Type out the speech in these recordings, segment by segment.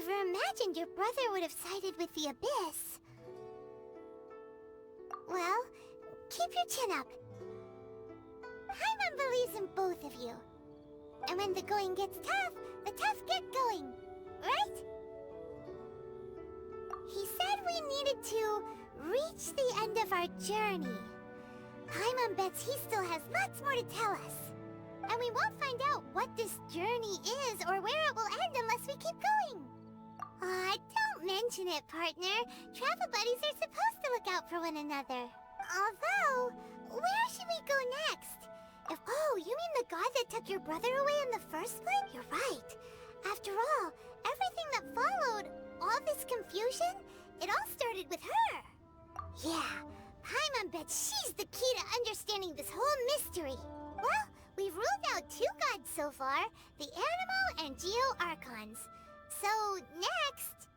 never imagined your brother would have sided with the Abyss. Well, keep your chin up. Paimon believes in both of you. And when the going gets tough, the tough get going. Right? He said we needed to reach the end of our journey. Paimon bets he still has lots more to tell us. And we won't find out what this journey is or where it will end unless we keep going. Aw, don't mention it, partner. Travel buddies are supposed to look out for one another. Although, where should we go next? Oh, you mean the god that took your brother away in the first place? You're right. After all, everything that followed, all this confusion, it all started with her. Yeah, Paimon bets she's the key to understanding this whole mystery. Well, we've ruled out two gods so far, the Animal and Geo-Archons. So, next...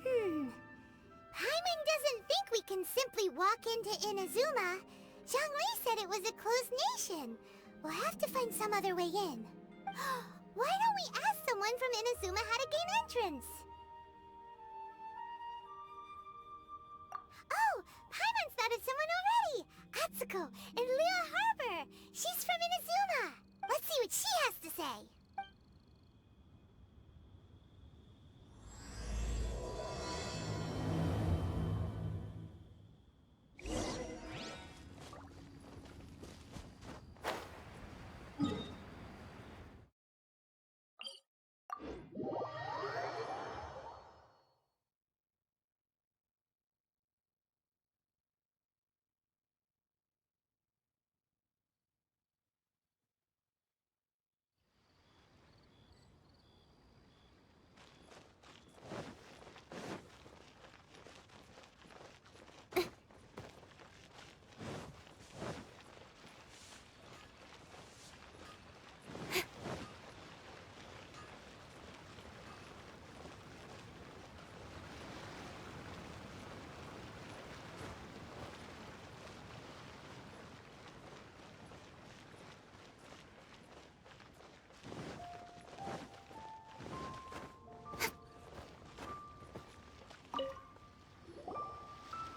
Paimon doesn't think we can simply walk into Inazuma. Zhongli said it was a closed nation. We'll have to find some other way in. Why don't we ask someone from Inazuma how to gain entrance? Oh, Paimon's thought of someone already! Atsuko in Liyue Harbor! She's from Inazuma! Let's see what she has to say!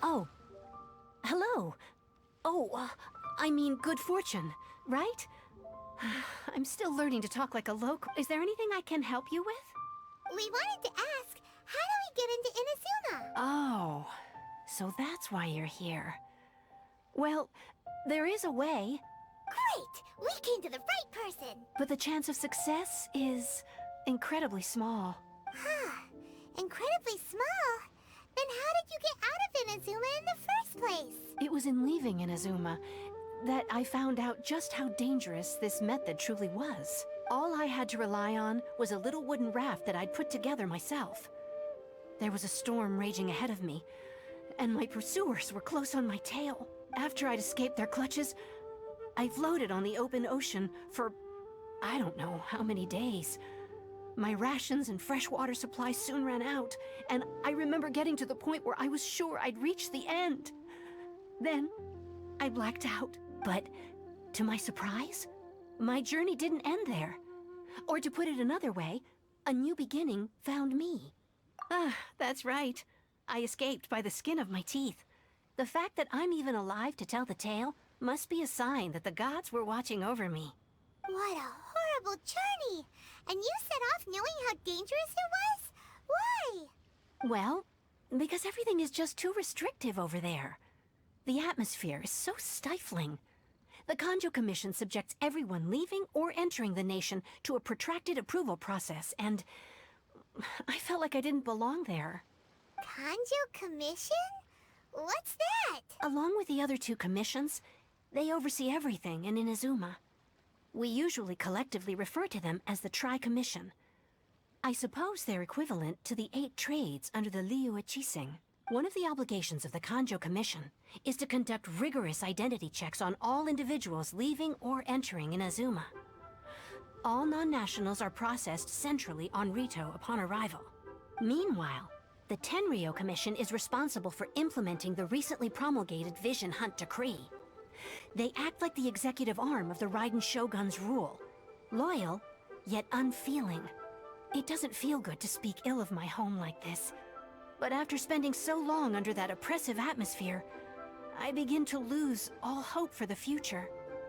Oh. Hello. Oh, I mean good fortune, right? I'm still learning to talk like a local. Is there anything I can help you with? We wanted to ask, how do we get into Inazuma? Oh, so that's why you're here. Well, there is a way. Great! We came to the right person! But the chance of success is incredibly small. Huh. Incredibly small? Then how did you get out of Inazuma in the first place? It was in leaving Inazuma that I found out just how dangerous this method truly was. All I had to rely on was a little wooden raft that I'd put together myself. There was a storm raging ahead of me, and my pursuers were close on my tail. After I'd escaped their clutches, I floated on the open ocean for I don't know how many days. My rations and freshwater supplies soon ran out, and I remember getting to the point where I was sure I'd reached the end. Then, I blacked out, but to my surprise, my journey didn't end there. Or to put it another way, a new beginning found me. Ah, that's right. I escaped by the skin of my teeth. The fact that I'm even alive to tell the tale must be a sign that the gods were watching over me. What a horrible journey! And you set off knowing how dangerous it was? Why? Well, because everything is just too restrictive over there. The atmosphere is so stifling. The Kanjo Commission subjects everyone leaving or entering the nation to a protracted approval process, and I felt like I didn't belong there. Kanjo Commission? What's that? Along with the other two commissions, they oversee everything in Inazuma. We usually collectively refer to them as the Tri-Commission. I suppose they're equivalent to the 8 trades under the Liyue Chising. One of the obligations of the Kanjo Commission is to conduct rigorous identity checks on all individuals leaving or entering Inazuma. All non-nationals are processed centrally on Rito upon arrival. Meanwhile, the Tenryo Commission is responsible for implementing the recently promulgated Vision Hunt Decree. They act like the executive arm of the Raiden Shogun's rule. Loyal, yet unfeeling. It doesn't feel good to speak ill of my home like this. But after spending so long under that oppressive atmosphere, I begin to lose all hope for the future.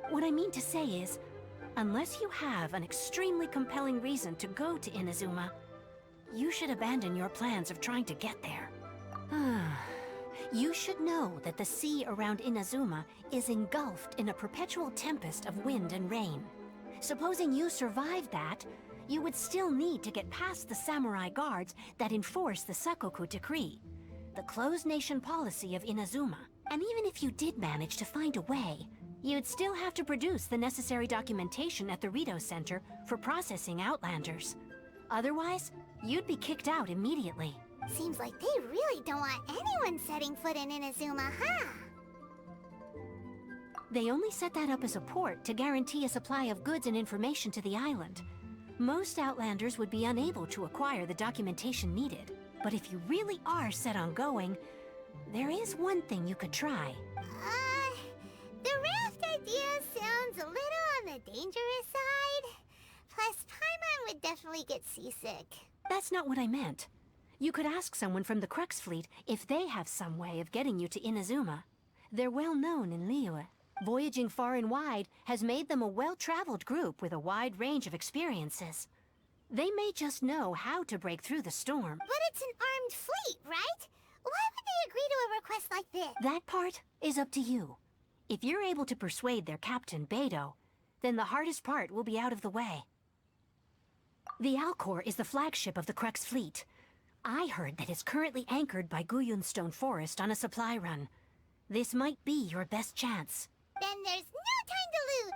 What I mean to say is, unless you have an extremely compelling reason to go to Inazuma, you should abandon your plans of trying to get there. You should know that the sea around Inazuma is engulfed in a perpetual tempest of wind and rain. Supposing you survived that, you would still need to get past the samurai guards that enforce the Sakoku Decree, the closed nation policy of Inazuma. And even if you did manage to find a way, you'd still have to produce the necessary documentation at the Rito Center for processing Outlanders. Otherwise, you'd be kicked out immediately. Seems like they really don't want anyone setting foot in Inazuma, huh? They only set that up as a port to guarantee a supply of goods and information to the island. Most Outlanders would be unable to acquire the documentation needed. But if you really are set on going, there is one thing you could try. The raft idea sounds a little on the dangerous side. Plus, Paimon would definitely get seasick. That's not what I meant. You could ask someone from the Crux fleet if they have some way of getting you to Inazuma. They're well known in Liyue. Voyaging far and wide has made them a well-traveled group with a wide range of experiences. They may just know how to break through the storm. But it's an armed fleet, right? Why would they agree to a request like this? That part is up to you. If you're able to persuade their captain, Beidou, then the hardest part will be out of the way. The Alcor is the flagship of the Crux fleet. I heard that it's currently anchored by Guyunstone Forest on a supply run. This might be your best chance. Then there's no time to lose!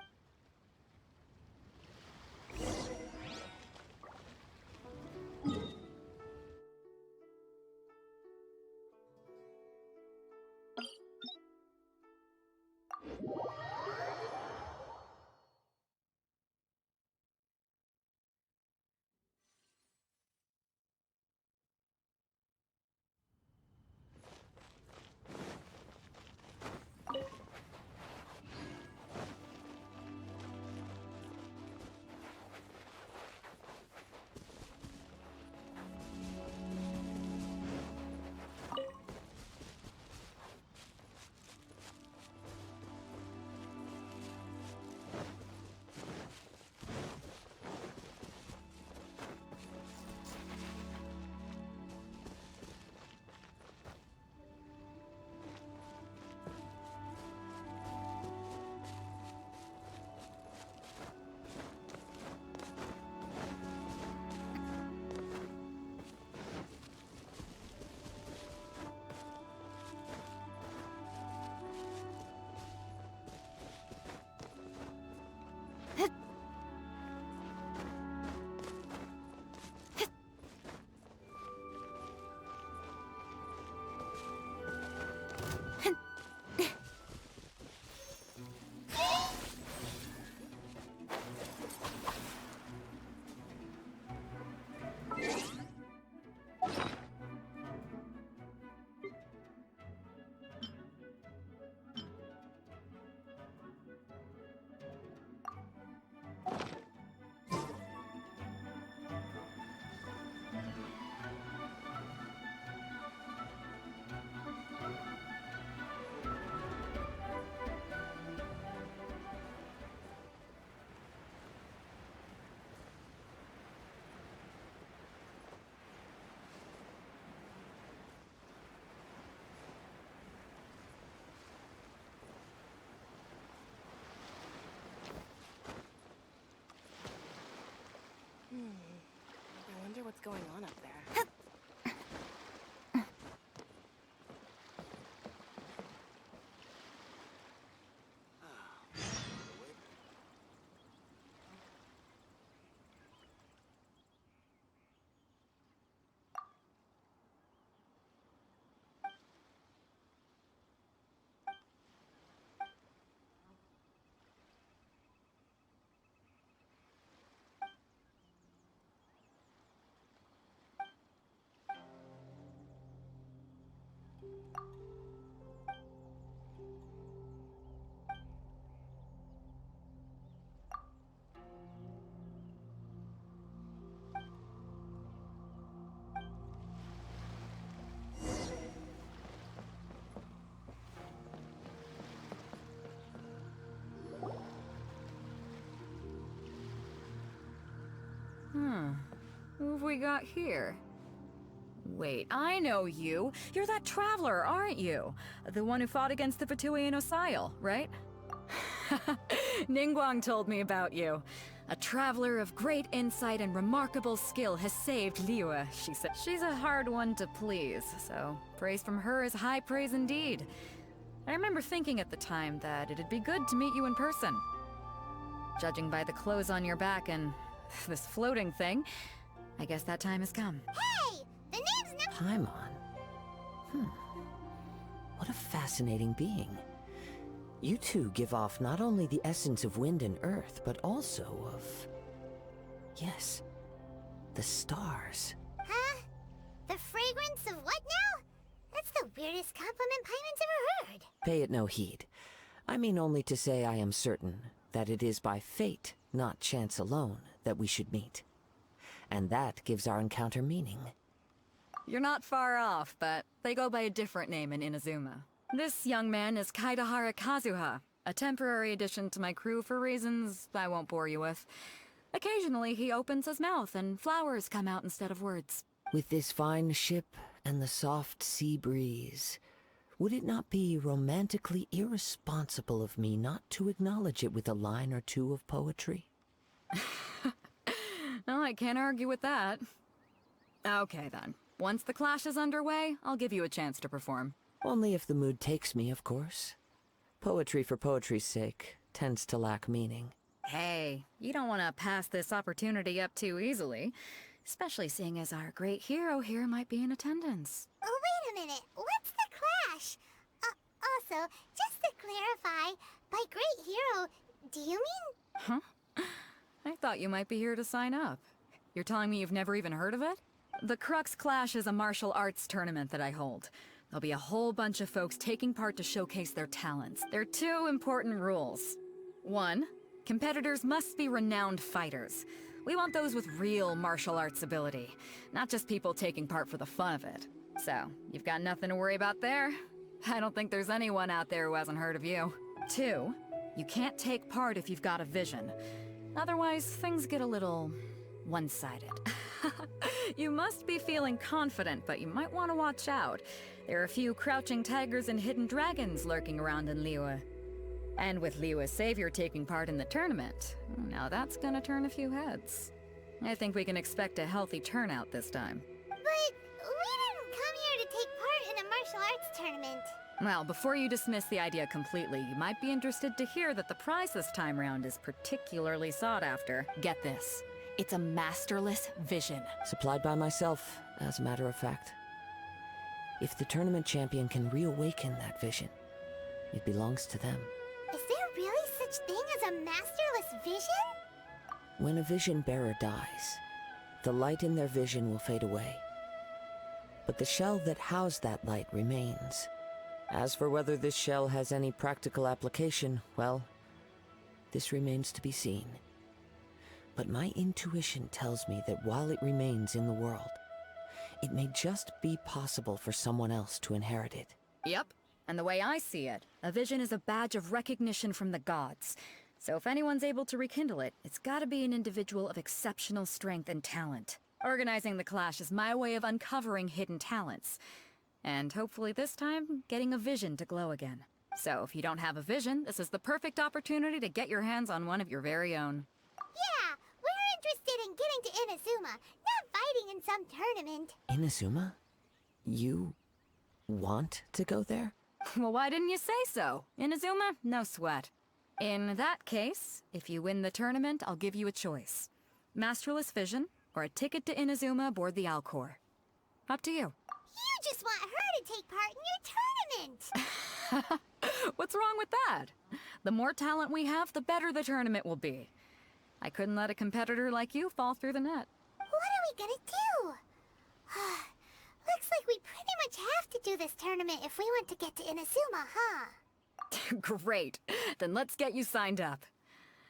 I wonder what's going on up there. we got here? Wait, I know you. You're that traveler, aren't you? The one who fought against the Fatui and Osile, right? Ningguang told me about you. A traveler of great insight and remarkable skill has saved Liyue, she said. She's a hard one to please, so praise from her is high praise indeed. I remember thinking at the time that it'd be good to meet you in person. Judging by the clothes on your back and this floating thing, I guess that time has come. Hey! The name's not— Paimon? What a fascinating being. You two give off not only the essence of wind and earth, but also of... yes, the stars. Huh? The fragrance of what now? That's the weirdest compliment Paimon's ever heard. Pay it no heed. I mean only to say I am certain that it is by fate, not chance alone, that we should meet. And that gives our encounter meaning. You're not far off, but they go by a different name in Inazuma. This young man is Kaidahara Kazuha, a temporary addition to my crew for reasons I won't bore you with. Occasionally he opens his mouth and flowers come out instead of words. With this fine ship and the soft sea breeze, would it not be romantically irresponsible of me not to acknowledge it with a line or two of poetry? Well, I can't argue with that. Okay then. Once the clash is underway, I'll give you a chance to perform. Only if the mood takes me, of course. Poetry for poetry's sake tends to lack meaning. Hey, you don't want to pass this opportunity up too easily. Especially seeing as our great hero here might be in attendance. Oh, wait a minute. What's the clash? Also, just to clarify, by great hero, do you mean— Huh? I thought you might be here to sign up. You're telling me you've never even heard of it? The Crux Clash is a martial arts tournament that I hold. There'll be a whole bunch of folks taking part to showcase their talents. There are two important rules. 1, competitors must be renowned fighters. We want those with real martial arts ability, not just people taking part for the fun of it. So, you've got nothing to worry about there. I don't think there's anyone out there who hasn't heard of you. 2, you can't take part if you've got a vision. Otherwise, things get a little one-sided. You must be feeling confident, but you might want to watch out. There are a few crouching tigers and hidden dragons lurking around in Liyue. And with Liyue's savior taking part in the tournament, now that's gonna turn a few heads. I think we can expect a healthy turnout this time. But we didn't come here to take part in a martial arts tournament. Well, before you dismiss the idea completely, you might be interested to hear that the prize this time round is particularly sought after. Get this. It's a masterless vision. Supplied by myself, as a matter of fact. If the tournament champion can reawaken that vision, it belongs to them. Is there really such thing as a masterless vision? When a vision bearer dies, the light in their vision will fade away. But the shell that housed that light remains. As for whether this shell has any practical application, well, this remains to be seen. But my intuition tells me that while it remains in the world, it may just be possible for someone else to inherit it. Yep. And the way I see it, a vision is a badge of recognition from the gods. So if anyone's able to rekindle it, it's gotta be an individual of exceptional strength and talent. Organizing the clash is my way of uncovering hidden talents. And hopefully this time, getting a vision to glow again. So if you don't have a vision, this is the perfect opportunity to get your hands on one of your very own. Yeah, we're interested in getting to Inazuma, not fighting in some tournament. Inazuma? You want to go there? Well, why didn't you say so? Inazuma? No sweat. In that case, if you win the tournament, I'll give you a choice. Masterless Vision, or a ticket to Inazuma aboard the Alcor. Up to you. You just want her to take part in your tournament! What's wrong with that? The more talent we have, the better the tournament will be. I couldn't let a competitor like you fall through the net. What are we gonna do? Looks like we pretty much have to do this tournament if we want to get to Inazuma, huh? Great. Then let's get you signed up.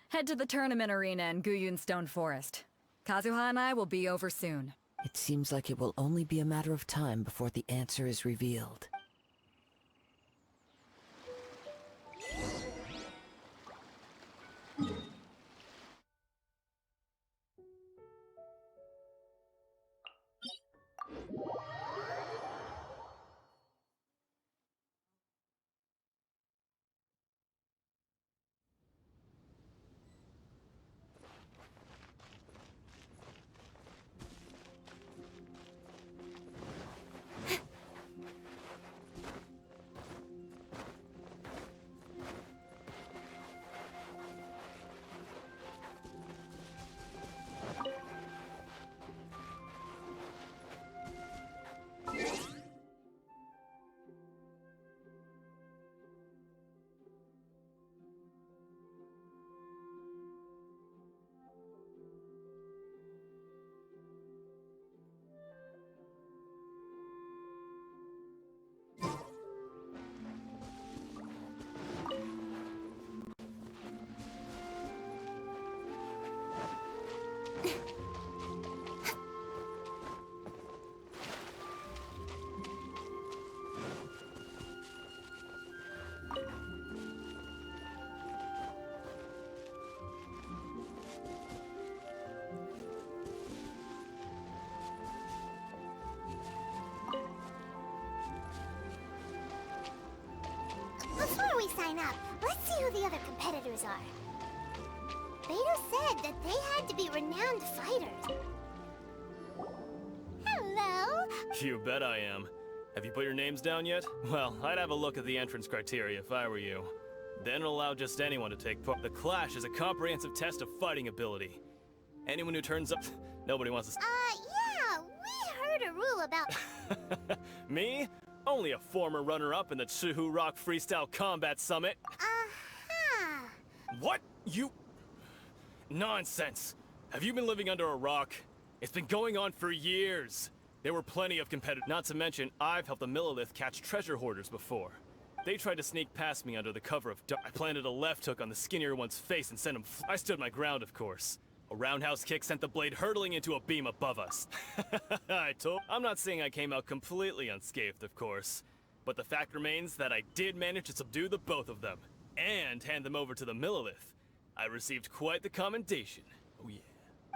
Head to the tournament arena in Guyun Stone Forest. Kazuha and I will be over soon. It seems like it will only be a matter of time before the answer is revealed. line up. Let's see who the other competitors are. Beidou said that they had to be renowned fighters. Hello? You bet I am. Have you put your names down yet? Well, I'd have a look at the entrance criteria if I were you. Then allow just anyone to take part. The Clash is a comprehensive test of fighting ability. Anyone who turns up, nobody wants to. Yeah, we heard a rule about. Me? Only a former runner-up in the Chihu Rock Freestyle Combat Summit. What? You? Nonsense. Have you been living under a rock? It's been going on for years. There were plenty of competitors. Not to mention, I've helped the Millilith catch treasure hoarders before. They tried to sneak past me under the cover of dark. I planted a left hook on the skinnier one's face and sent him. I stood my ground, of course. A roundhouse kick sent the blade hurtling into a beam above us. I'm not saying I came out completely unscathed, of course. But the fact remains that I did manage to subdue the both of them. And hand them over to the Millilith. I received quite the commendation. Oh yeah.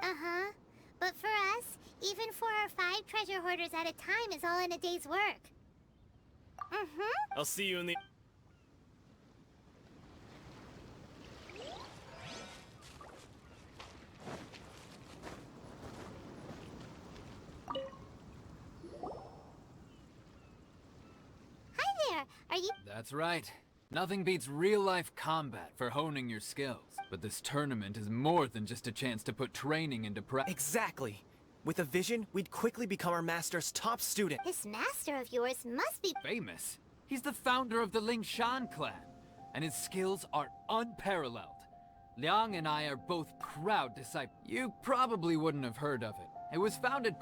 Uh-huh. But for us, even 4 or 5 treasure hoarders at a time is all in a day's work. Mm-hmm. I'll see you in the... Hi there. Are you... That's right. Nothing beats real-life combat for honing your skills. But this tournament is more than just a chance to put training into practice. Exactly. With a vision, we'd quickly become our master's top student. This master of yours must be... Famous. He's the founder of the Lingshan clan, and his skills are unparalleled. Liang and I are both proud disciples. You probably wouldn't have heard of it. It was founded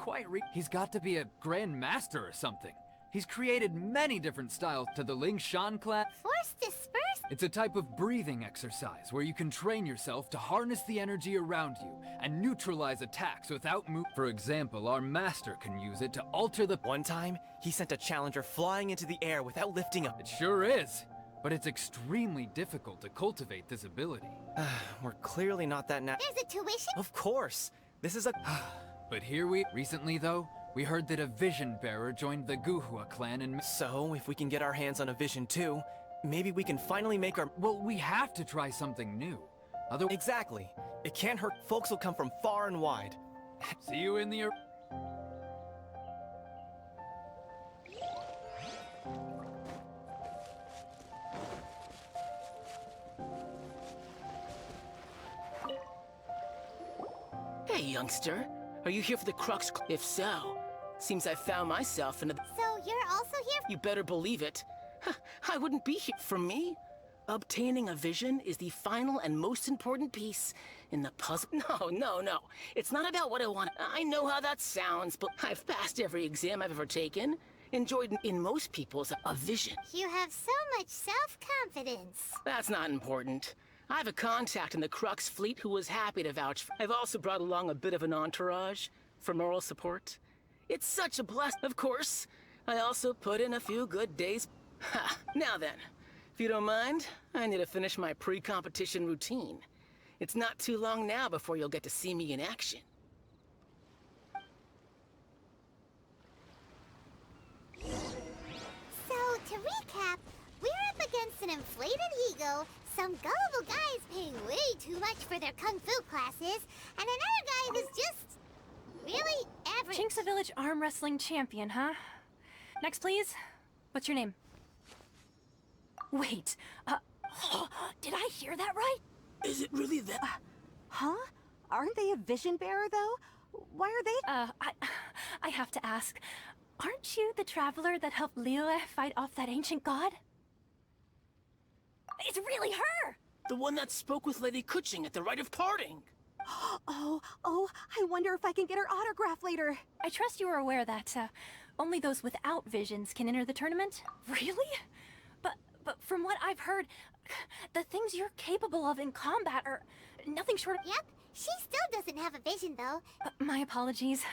He's got to be a grand master or something. He's created many different styles to the Lingshan clan. Force dispersed? It's a type of breathing exercise where you can train yourself to harness the energy around you and neutralize attacks without For example, our master can use it to alter the... One time, he sent a challenger flying into the air without lifting up. It sure is, but it's extremely difficult to cultivate this ability. We're clearly not that There's a tuition? Of course! This is a... But recently though, we heard that a vision bearer joined the Kazuha clan and... So, if we can get our hands on a vision too, maybe we can finally make our... Well, we have to try something new. Otherwise... Exactly. It can't hurt. Folks will come from far and wide. See you in the... Hey, youngster. Are you here for the Crux? If so, seems I found myself in a... So you're also here? You better believe it. I wouldn't be here. For me, obtaining a vision is the final and most important piece in the puzzle. No. It's not about what I want. I know how that sounds, but I've passed every exam I've ever taken. Enjoyed in most people's a vision. You have so much self-confidence. That's not important. I have a contact in the Crux fleet who was happy to vouch for. I've also brought along a bit of an entourage for moral support. It's such a blessing. Of course, I also put in a few good days. Now then, if you don't mind, I need to finish my pre-competition routine. It's not too long now before you'll get to see me in action. So, to recap, we're up against an inflated ego, some gullible guys paying way too much for their kung fu classes, and another guy who's just really average. Chinxa Village arm wrestling champion, huh? Next, please. What's your name? Wait, did I hear that right? Is it really that? Huh? Aren't they a vision bearer, though? Why are they... I have to ask, aren't you the traveler that helped Liyue fight off that ancient god? It's really her! The one that spoke with Lady Kuching at the rite of parting. Oh, I wonder if I can get her autograph later. I trust you are aware that, only those without visions can enter the tournament? Really? But from what I've heard, the things you're capable of in combat are nothing short of... Yep, she still doesn't have a vision, though. My apologies.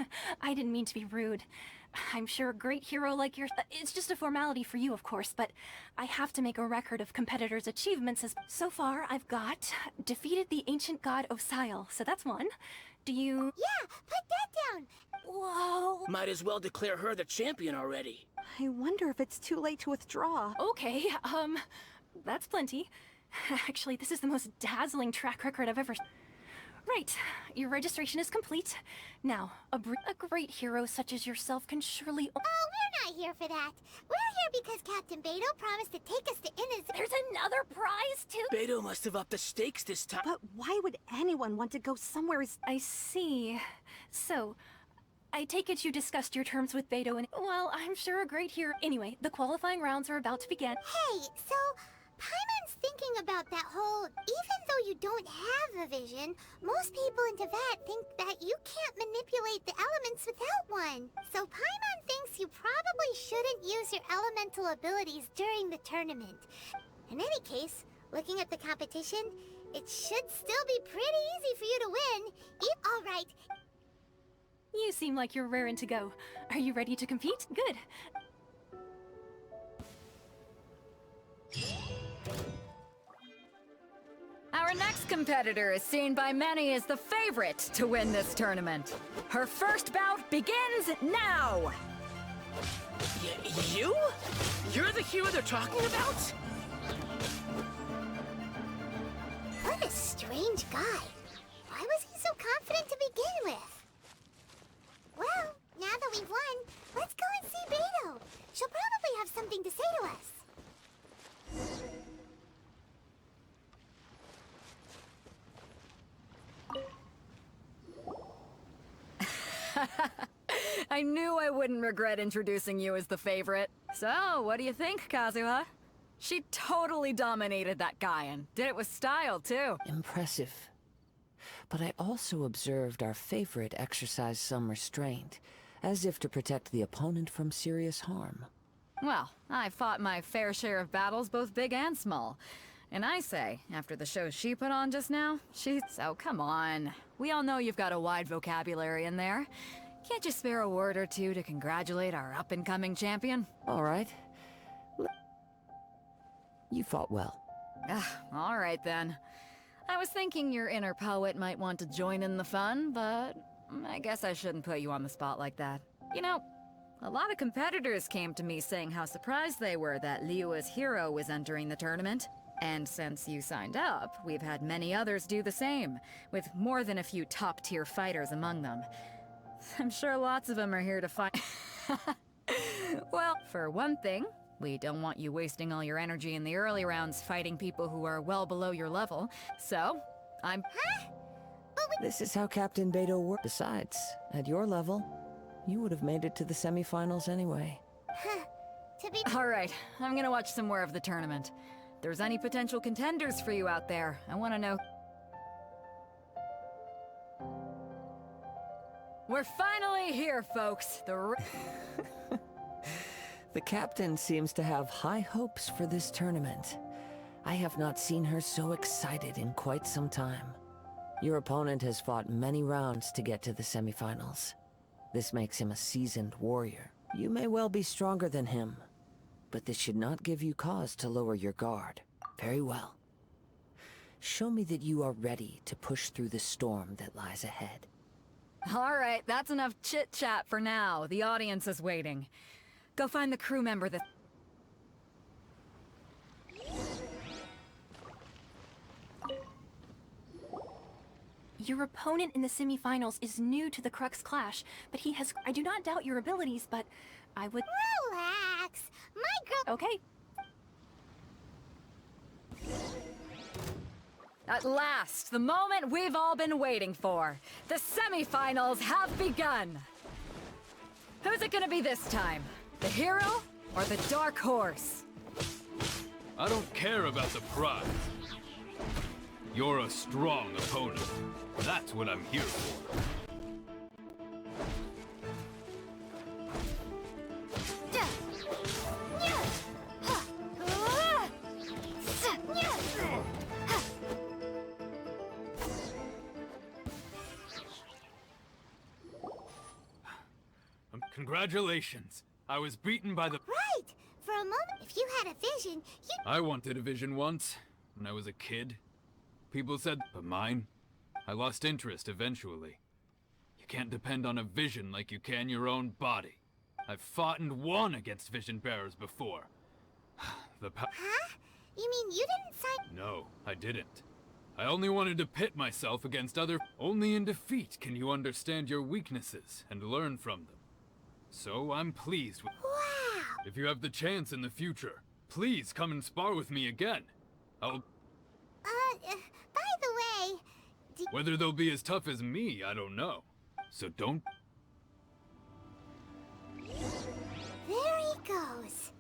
I didn't mean to be rude. I'm sure a great hero like yours... It's just a formality for you, of course, but I have to make a record of competitors' achievements as... So far, I've got... defeated the ancient god Osial, so that's one. Do you... Yeah, put that down! Whoa... Might as well declare her the champion already. I wonder if it's too late to withdraw. Okay, That's plenty. Actually, this is the most dazzling track record I've ever... Right, your registration is complete. Now, a great hero such as yourself can surely... Oh, we're not here for that. We're here because Captain Beidou promised to take us to Inazuma. There's another prize, too? Beidou must have upped the stakes this time. But why would anyone want to go somewhere I see. So, I take it you discussed your terms with Beidou and... Well, I'm sure a great hero... Anyway, the qualifying rounds are about to begin. Hey, so... Paimon's thinking about that whole, even though you don't have a vision, most people in Teyvat think that you can't manipulate the elements without one. So Paimon thinks you probably shouldn't use your elemental abilities during the tournament. In any case, looking at the competition, it should still be pretty easy for you to win. Alright. You seem like you're raring to go. Are you ready to compete? Good. Our next competitor is seen by many as the favorite to win this tournament. Her first bout begins now! You? You're the hero they're talking about? What a strange guy. Why was he so confident to begin with? Well, now that we've won, let's go and see Beidou. She'll probably have something to say to us. I knew I wouldn't regret introducing you as the favorite. So, what do you think, Kazuha? She totally dominated that guy and did it with style, too. Impressive. But I also observed our favorite exercise some restraint, as if to protect the opponent from serious harm. Well, I fought my fair share of battles, both big and small. And I say, after the show she put on just now, So come on. We all know you've got a wide vocabulary in there. Can't you spare a word or two to congratulate our up-and-coming champion? All right. You fought well. All right then. I was thinking your inner poet might want to join in the fun, but I guess I shouldn't put you on the spot like that. You know, a lot of competitors came to me saying how surprised they were that Liyue's hero was entering the tournament. And since you signed up, we've had many others do the same, with more than a few top-tier fighters among them. I'm sure lots of them are here to fight. Well, for one thing, we don't want you wasting all your energy in the early rounds fighting people who are well below your level, so I'm... Huh? This is how Captain Beidou works. Besides, at your level, you would have made it to the semifinals anyway. All right, I'm gonna watch some more of the tournament. If there's any potential contenders for you out there, I want to know. We're finally here, folks. The captain seems to have high hopes for this tournament. I have not seen her so excited in quite some time. Your opponent has fought many rounds to get to the semifinals. This makes him a seasoned warrior. You may well be stronger than him, but this should not give you cause to lower your guard. Very well. Show me that you are ready to push through the storm that lies ahead. All right, that's enough chit-chat for now. The audience is waiting. Go find the crew member that... Your opponent in the semifinals is new to the Crux Clash, but he has... I do not doubt your abilities, but I would... Relax. My girl... Okay. At last, the moment we've all been waiting for. The semifinals have begun. Who's it gonna be this time? The hero or the dark horse? I don't care about the prize. You're a strong opponent. That's what I'm here for. Congratulations. I was beaten by the... Right! For a moment, if you had a vision, you... I wanted a vision once, when I was a kid. People said, but mine? I lost interest eventually. You can't depend on a vision like you can your own body. I've fought and won against vision bearers before. Huh? You mean you didn't sign? No, I didn't. I only wanted to pit myself against other... Only in defeat can you understand your weaknesses and learn from them. So I'm pleased with... Wow! If you have the chance in the future, please come and spar with me again. I'll... By the way... Whether they'll be as tough as me, I don't know. So don't... There he goes.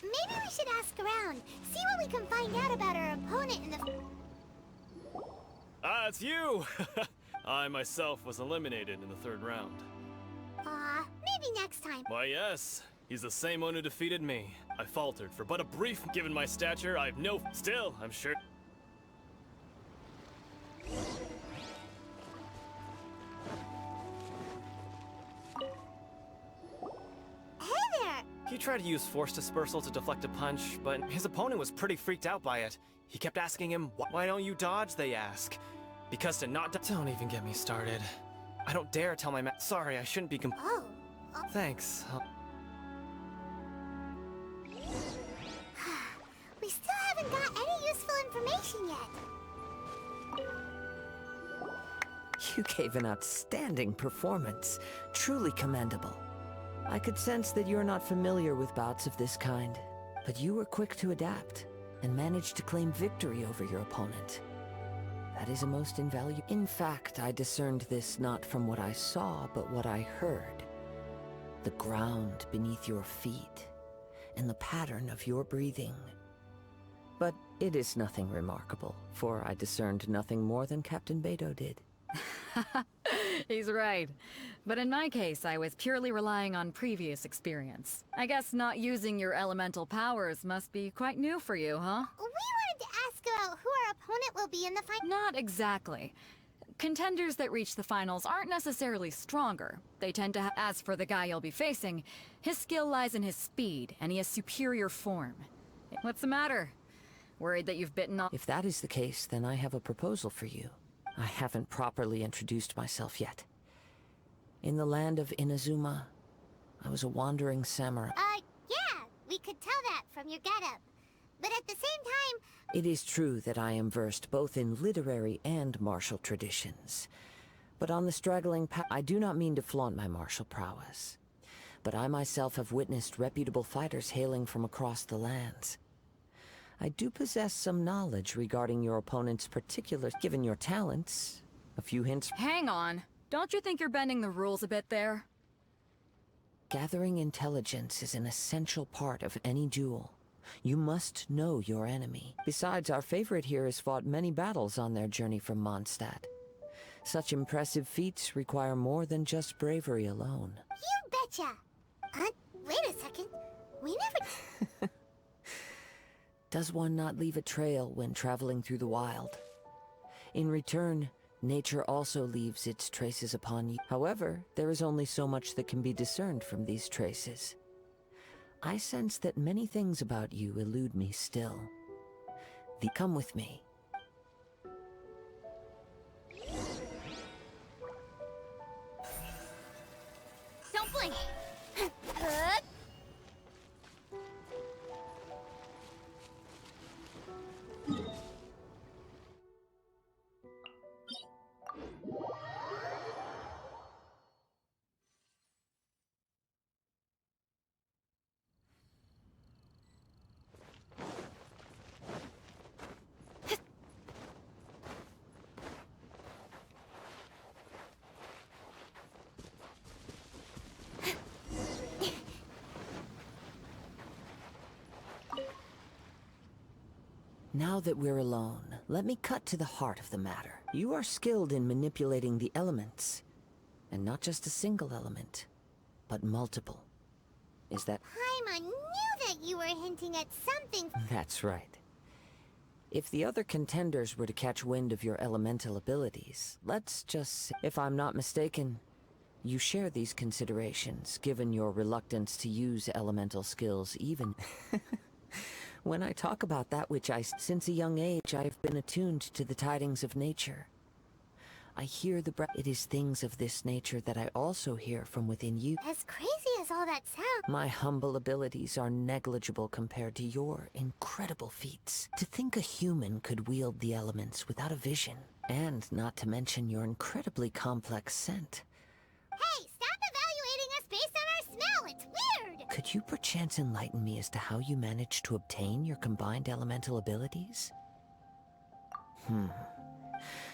Maybe we should ask around, see what we can find out about our opponent in the... Ah, it's you! I myself was eliminated in the third round. Maybe next time. Why, yes. He's the same one who defeated me. I faltered for but a brief... Given my stature, I have no... Still, I'm sure... He tried to use force dispersal to deflect a punch, but his opponent was pretty freaked out by it. He kept asking him, why don't you dodge, they ask. Because to not Don't even get me started. I don't dare tell my Sorry, I shouldn't be Thanks. We still haven't got any useful information yet. You gave an outstanding performance. Truly commendable. I could sense that you're not familiar with bouts of this kind, but you were quick to adapt and managed to claim victory over your opponent. That is a most invaluable... In fact, I discerned this not from what I saw, but what I heard. The ground beneath your feet, and the pattern of your breathing. But it is nothing remarkable, for I discerned nothing more than Captain Beidou did. He's right. But in my case, I was purely relying on previous experience. I guess not using your elemental powers must be quite new for you, huh? We wanted to ask about who our opponent will be in the final... Not exactly. Contenders that reach the finals aren't necessarily stronger. They tend to As for the guy you'll be facing, his skill lies in his speed, and he has superior form. What's the matter? Worried that you've bitten off... If that is the case, then I have a proposal for you. I haven't properly introduced myself yet. In the land of Inazuma, I was a wandering samurai. Yeah, we could tell that from your getup. But at the same time... It is true that I am versed both in literary and martial traditions. But on the straggling path, I do not mean to flaunt my martial prowess. But I myself have witnessed reputable fighters hailing from across the lands. I do possess some knowledge regarding your opponent's particulars, given your talents. A few hints... Hang on. Don't you think you're bending the rules a bit there? Gathering intelligence is an essential part of any duel. You must know your enemy. Besides, our favorite here has fought many battles on their journey from Mondstadt. Such impressive feats require more than just bravery alone. You betcha! Wait a second. We never... Does one not leave a trail when traveling through the wild? In return, nature also leaves its traces upon you. However, there is only so much that can be discerned from these traces. I sense that many things about you elude me still. Come with me. Don't blink! Now that we're alone, let me cut to the heart of the matter. You are skilled in manipulating the elements. And not just a single element, but multiple. Is that... Paimon knew that you were hinting at something... That's right. If the other contenders were to catch wind of your elemental abilities, let's just say, if I'm not mistaken, you share these considerations, given your reluctance to use elemental skills even... When I talk about that which since a young age, I've been attuned to the tidings of nature. I hear the It is things of this nature that I also hear from within you. As crazy as all that sound. My humble abilities are negligible compared to your incredible feats. To think a human could wield the elements without a vision, and not to mention your incredibly complex scent. Hey, stop evaluating us based on our smell! It's weird! Could you perchance enlighten me as to how you managed to obtain your combined elemental abilities?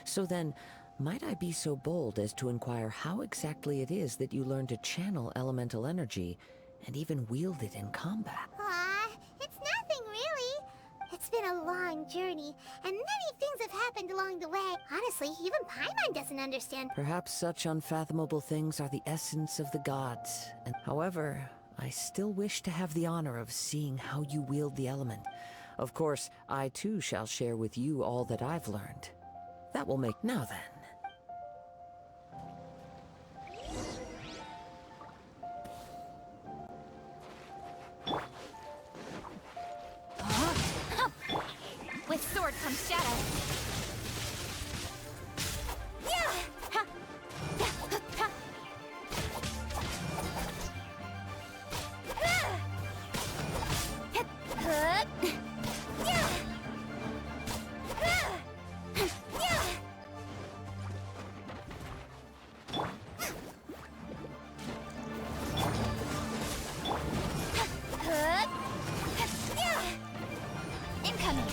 So then, might I be so bold as to inquire how exactly it is that you learned to channel elemental energy and even wield it in combat? Aw, it's nothing really. It's been a long journey, and many things have happened along the way. Honestly, even Paimon doesn't understand. Perhaps such unfathomable things are the essence of the gods. And however, I still wish to have the honor of seeing how you wield the element. Of course, I too shall share with you all that I've learned. That will make... Now then. With sword comes shadow. Incoming.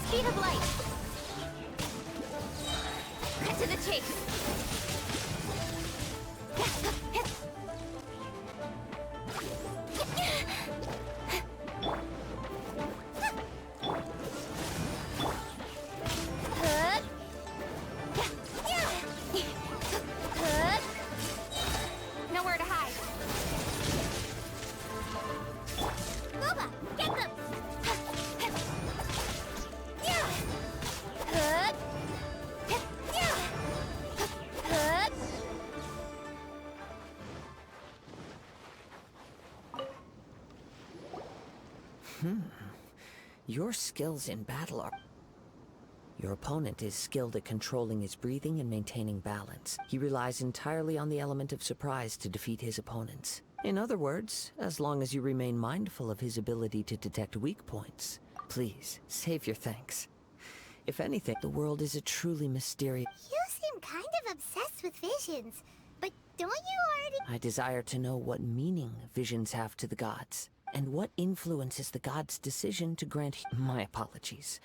Speed of light. Cut to the chase. Nowhere to hide. Booba, get them! Your skills in battle are... Your opponent is skilled at controlling his breathing and maintaining balance. He relies entirely on the element of surprise to defeat his opponents. In other words, as long as you remain mindful of his ability to detect weak points, please, save your thanks. If anything, the world is a truly mysterious... You seem kind of obsessed with visions, but don't you already... I desire to know what meaning visions have to the gods, and what influences the gods' decision to grant... My apologies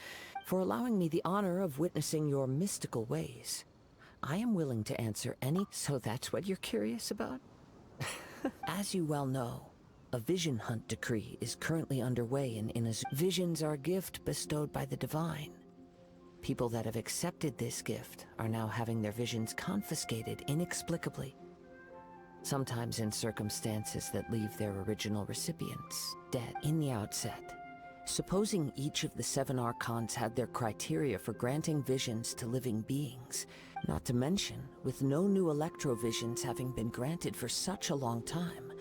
for allowing me the honor of witnessing your mystical ways. I am willing to answer any... So that's what you're curious about? As you well know, a vision hunt decree is currently underway in Inazuma. Visions are a gift bestowed by the divine. People that have accepted this gift are now having their visions confiscated inexplicably. Sometimes in circumstances that leave their original recipients dead in the outset. Supposing each of the 7 Archons had their criteria for granting visions to living beings, not to mention, with no new electrovisions having been granted for such a long time,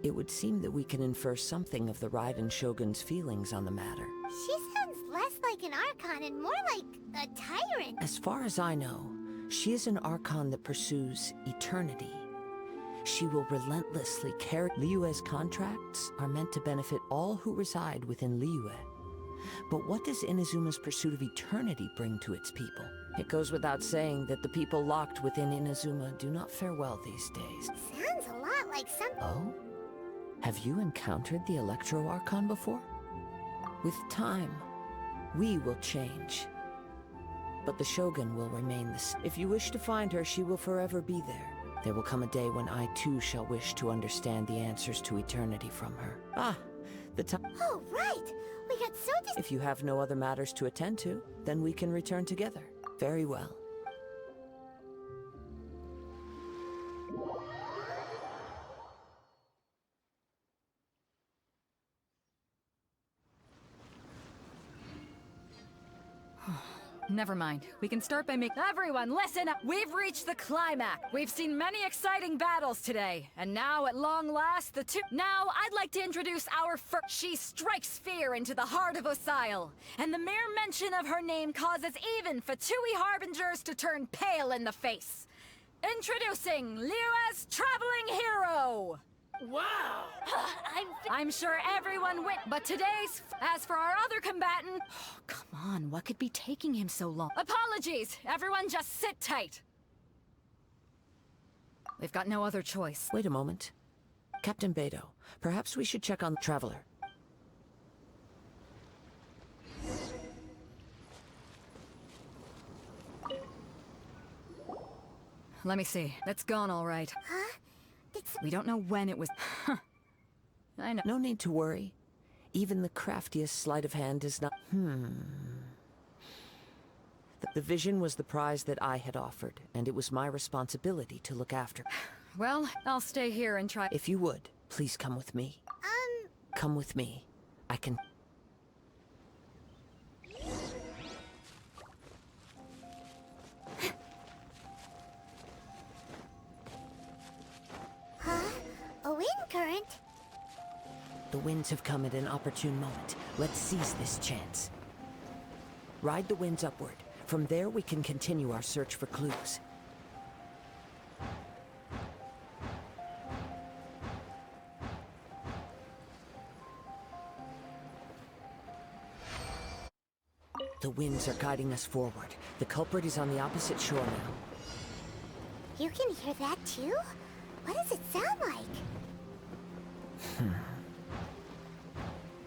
it would seem that we can infer something of the Raiden Shogun's feelings on the matter. She sounds less like an Archon and more like a tyrant. As far as I know, she is an Archon that pursues eternity. She will relentlessly carry... Liyue's contracts are meant to benefit all who reside within Liyue. But what does Inazuma's pursuit of eternity bring to its people? It goes without saying that the people locked within Inazuma do not fare well these days. Sounds a lot like some... Oh? Have you encountered the Electro Archon before? With time, we will change. But the Shogun will remain the same. If you wish to find her, she will forever be there. There will come a day when I too shall wish to understand the answers to eternity from her. Ah, the time... Oh, right! We got so If you have no other matters to attend to, then we can return together. Very well. Never mind. We can start by making— Everyone, listen up! We've reached the climax! We've seen many exciting battles today, and now, at long last, Now, I'd like to introduce our first— She strikes fear into the heart of Osile, and the mere mention of her name causes even Fatui Harbingers to turn pale in the face. Introducing Liyue's Traveling Hero! Wow! I'm sure everyone went, but as for our other combatant— Come on, what could be taking him so long? Apologies! Everyone just sit tight! We've got no other choice. Wait a moment. Captain Beidou, perhaps we should check on the Traveler. Let me see. It's gone all right. Huh? We don't know when it was— I know. No need to worry. Even the craftiest sleight of hand is not— The vision was the prize that I had offered, and it was my responsibility to look after. Well, I'll stay here and try— If you would, please come with me. Come with me. I can— Huh? A wind current? The winds have come at an opportune moment. Let's seize this chance. Ride the winds upward. From there, we can continue our search for clues. The winds are guiding us forward. The culprit is on the opposite shore now. You can hear that too? What does it sound like?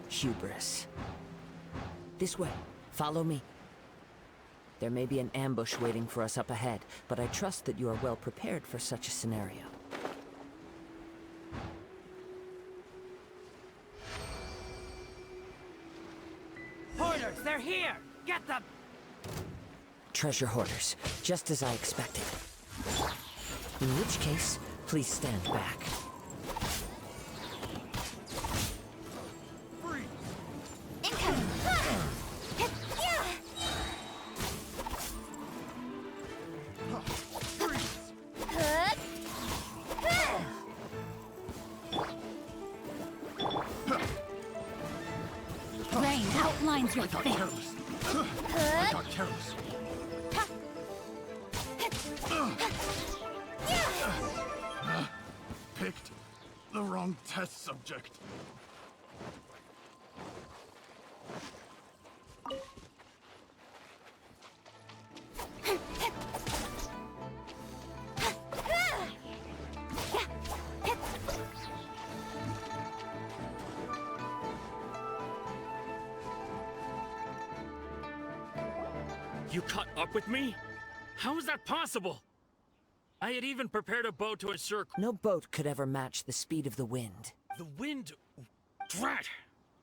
Hubris. This way. Follow me. There may be an ambush waiting for us up ahead, but I trust that you are well prepared for such a scenario. Hoarders, they're here! Get them! Treasure hoarders, just as I expected. In which case, please stand back. Rain outlines your face. I got careless. Picked the wrong test subject. You caught up with me? How is that possible? I had even prepared a boat to ensure— No boat could ever match the speed of the wind. The wind... Drat!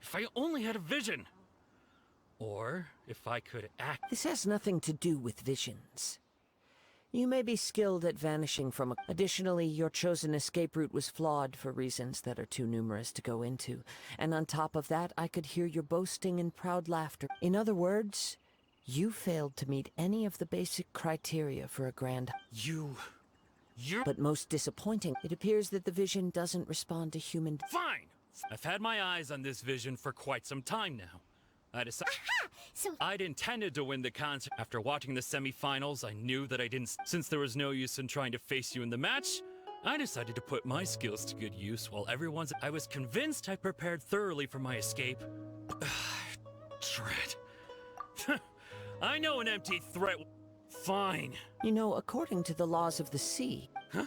If I only had a vision! Or if I could act— This has nothing to do with visions. You may be skilled at vanishing from a— Additionally, your chosen escape route was flawed for reasons that are too numerous to go into. And on top of that, I could hear your boasting and proud laughter. In other words, you failed to meet any of the basic criteria for a grand— You're— But most disappointing, it appears that the vision doesn't respond to human— Fine! I've had my eyes on this vision for quite some time now. I decided— So I'd intended to win the concert. After watching the semifinals, I knew that I didn't— Since there was no use in trying to face you in the match, I decided to put my skills to good use while everyone's— I was convinced I prepared thoroughly for my escape. Drat. I know an empty threat— Fine. You know, according to the laws of the sea— Huh?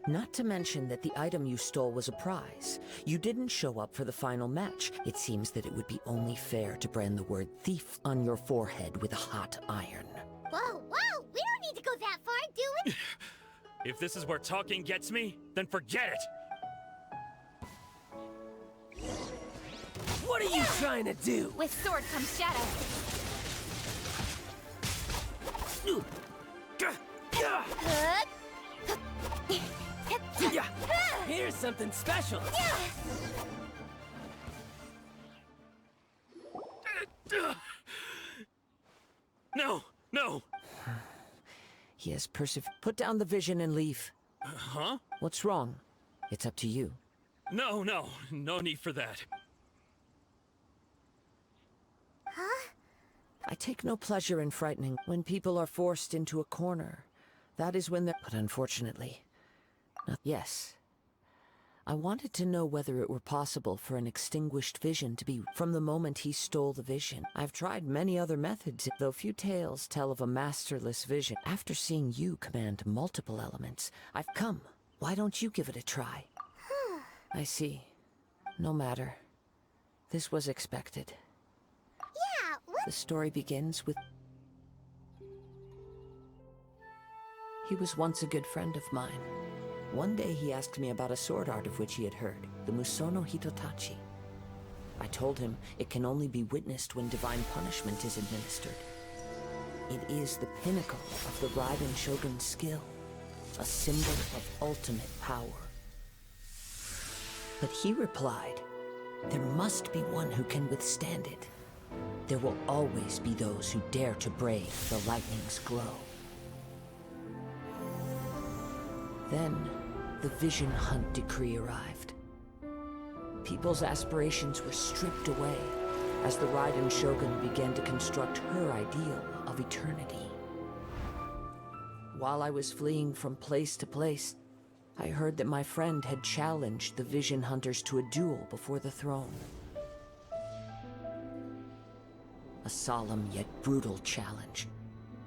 Not to mention that the item you stole was a prize. You didn't show up for the final match. It seems that it would be only fair to brand the word thief on your forehead with a hot iron. whoa, whoa! We don't need to go that far, do we? If this is where talking gets me, then forget it! What are you trying to do? With sword comes shadow. Here's something special. No! No! He has persevered. Put down the vision and leave. Huh? What's wrong? It's up to you. No need for that. Huh? I take no pleasure in frightening when people are forced into a corner. That is when they're... But unfortunately... Yes. I wanted to know whether it were possible for an extinguished vision to be from the moment he stole the vision. I've tried many other methods, though few tales tell of a masterless vision. After seeing you command multiple elements, I've come. Why don't you give it a try? I see. No matter. This was expected. Yeah, what? The story begins with... He was once a good friend of mine. One day he asked me about a sword art of which he had heard, the Musono Hitotachi. I told him it can only be witnessed when divine punishment is administered. It is the pinnacle of the Raiden Shogun's skill, a symbol of ultimate power. But he replied, there must be one who can withstand it. There will always be those who dare to brave the lightning's glow. Then, the Vision Hunt decree arrived. People's aspirations were stripped away as the Raiden Shogun began to construct her ideal of eternity. While I was fleeing from place to place, I heard that my friend had challenged the Vision Hunters to a duel before the throne. A solemn yet brutal challenge.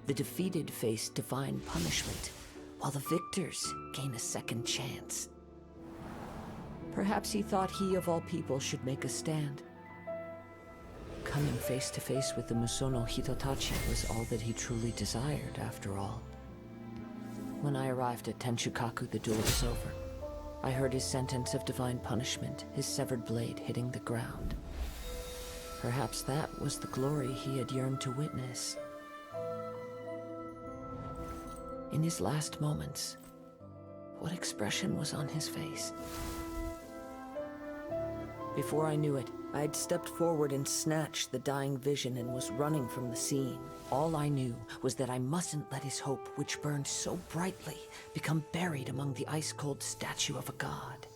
The defeated face divine punishment, while the victors gain a second chance. Perhaps he thought he of all people should make a stand. Coming face to face with the Musono Hitotachi was all that he truly desired, after all. When I arrived at Tenshukaku, the duel was over. I heard his sentence of divine punishment, his severed blade hitting the ground. Perhaps that was the glory he had yearned to witness. In his last moments, what expression was on his face? Before I knew it, I had stepped forward and snatched the dying vision and was running from the scene. All I knew was that I mustn't let his hope, which burned so brightly, become buried among the ice-cold statue of a god.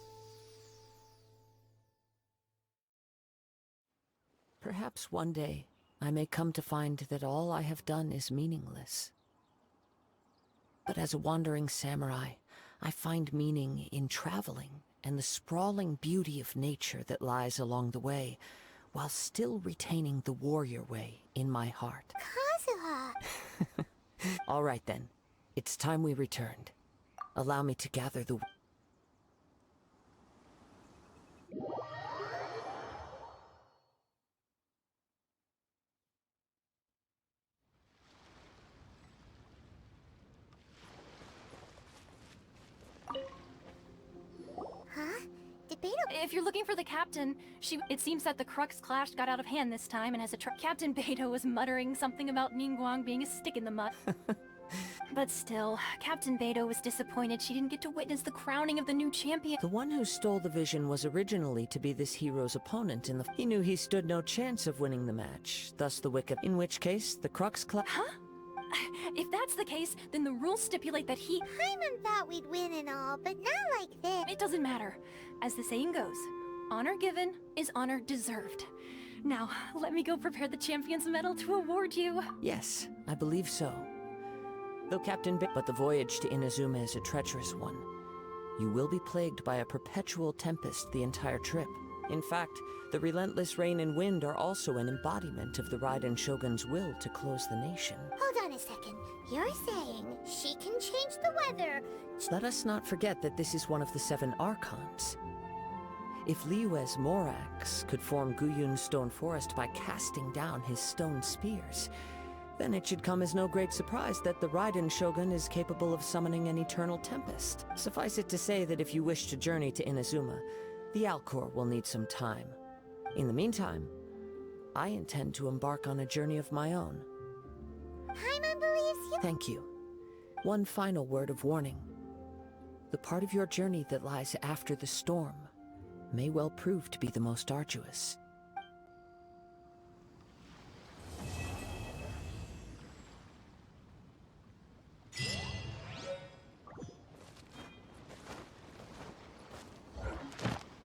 Perhaps one day, I may come to find that all I have done is meaningless. But as a wandering samurai, I find meaning in traveling and the sprawling beauty of nature that lies along the way, while still retaining the warrior way in my heart. Kazuha! All right then, it's time we returned. Allow me to gather the... Huh? Did Beidou... If you're looking for the captain, it seems that the Crux clash got out of hand this time, and as Captain Beidou was muttering something about Ningguang being a stick in the mud. But still, Captain Beidou was disappointed she didn't get to witness the crowning of the new champion. The one who stole the vision was originally to be this hero's opponent in the... He knew he stood no chance of winning the match, thus the wicked... In which case, the Crux clash... Huh? If that's the case, then the rules stipulate that he... Paimon thought we'd win and all, but not like this. It doesn't matter. As the saying goes, honor given is honor deserved. Now, let me go prepare the champion's medal to award you. Yes, I believe so. Though Captain but the voyage to Inazuma is a treacherous one. You will be plagued by a perpetual tempest the entire trip. In fact, the relentless rain and wind are also an embodiment of the Raiden Shogun's will to close the nation. Hold on a second. You're saying she can change the weather? Let us not forget that this is one of the 7 Archons. If Liyue's Morax could form Guyun's stone forest by casting down his stone spears, then it should come as no great surprise that the Raiden Shogun is capable of summoning an eternal tempest. Suffice it to say that if you wish to journey to Inazuma, the Alcor will need some time. In the meantime, I intend to embark on a journey of my own. Paimon believes you. Thank you. One final word of warning. The part of your journey that lies after the storm may well prove to be the most arduous.